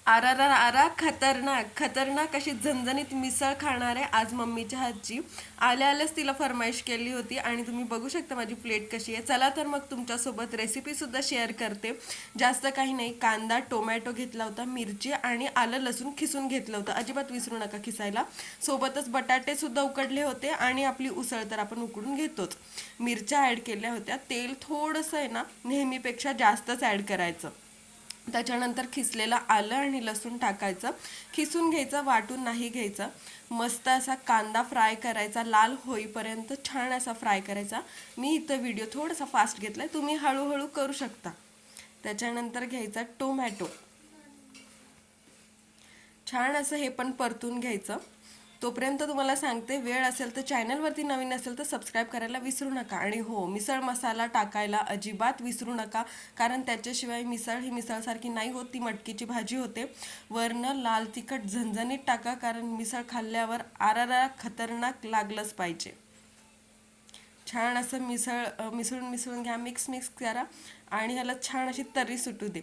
आरा आरा खतरनाक खतरनाक अशी झणझणीत मिसळ खाणार आहे आज मम्मीच्या हातची. आल्या आल्याच तिला फरमाईश केली होती आणि तुम्ही बघू शकता माझी प्लेट कशी आहे. चला तर मग तुमच्यासोबत रेसिपी सुद्धा शेअर करते. जास्त काही नाही, कांदा टोमॅटो घेतला होता, मिरची आणि आलं लसूण खिसून घेतलं होतं. अजिबात विसरू नका खिसायला. सोबतच बटाटे सुद्धा उकडले होते आणि आपली उसळ तर आपण उकडून घेतोच. मिरच्या ॲड केल्या होत्या. तेल थोडंसं आहे ना नेहमीपेक्षा जास्तच ॲड करायचं. त्याच्यानंतर खिसलेलं आलं आणि लसूण टाकायचं, खिसून घ्यायचं, वाटून नाही घ्यायचं. मस्त असा कांदा फ्राय करायचा, लाल होईपर्यंत छान असा फ्राय करायचा. मी इथं व्हिडिओ थोडासा फास्ट घेतलाय, तुम्ही हळूहळू करू शकता. त्याच्यानंतर घ्यायचा टोमॅटो, छान असं हे पण परतून घ्यायचं. तोपर्यंत तुम्हाला सांगते, वेळ असेल तर चॅनलवरती नवीन असेल तर सबस्क्राईब करायला विसरू नका. आणि हो, मिसळ मसाला टाकायला अजिबात विसरू नका, कारण त्याच्याशिवाय मिसळ ही मिसळसारखी नाही होत, ती मटकीची भाजी होते. वरनं लाल तिखट झणझणीत टाका, कारण मिसळ खाल्ल्यावर आरारा खतरनाक लागलंच पाहिजे. छान असं मिसळून मिसळून घ्या, मिक्स मिक्स करा आणि ह्याला छान अशी तर्री सुटू दे.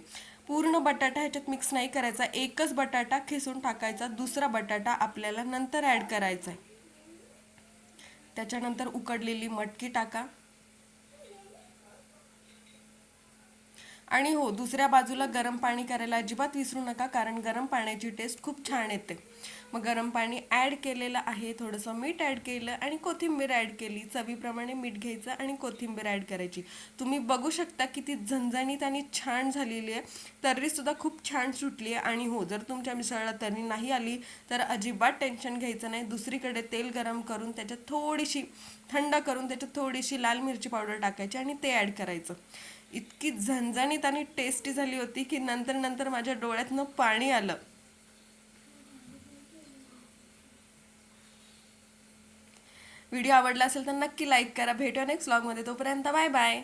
पूर्ण बटाटा ह्याच्यात मिक्स नाही करायचा, एकच बटाटा खिसून टाकायचा, दुसरा बटाटा आपल्याला नंतर ॲड करायचा आहे. त्याच्यानंतर उकडलेली मटकी टाका. आणि हो, दुसऱ्या बाजूला गरम पाणी करायला अजिबात विसरू नका, कारण गरम पाण्याची टेस्ट खूप छान येते. मग गरम पाणी ॲड केलेलं आहे, थोडंसं मीठ ॲड केलं आणि कोथिंबीर ॲड केली. चवीप्रमाणे मीठ घ्यायचं आणि कोथिंबीर ॲड करायची. तुम्ही बघू शकता किती झणझणीत आणि छान झालेली आहे. तर्रीसुद्धा खूप छान सुटली आहे. आणि हो, जर तुमच्या मिसळला तर्री नाही आली तर अजिबात टेन्शन घ्यायचं नाही. दुसरीकडे तेल गरम करून त्याच्यात थोडीशी थंड करून त्याच्यात थोडीशी लाल मिरची पावडर टाकायची आणि ते ॲड करायचं. इतकी झणझणीत आणि टेस्टी झाली होती की नंतर नंतर माझ्या डोळ्यातनं पाणी आलं. व्हिडिओ आवडला असेल तर नक्की लाईक करा. भेटूया नेक्स्ट व्लॉगमध्ये. तोपर्यंत बाय बाय.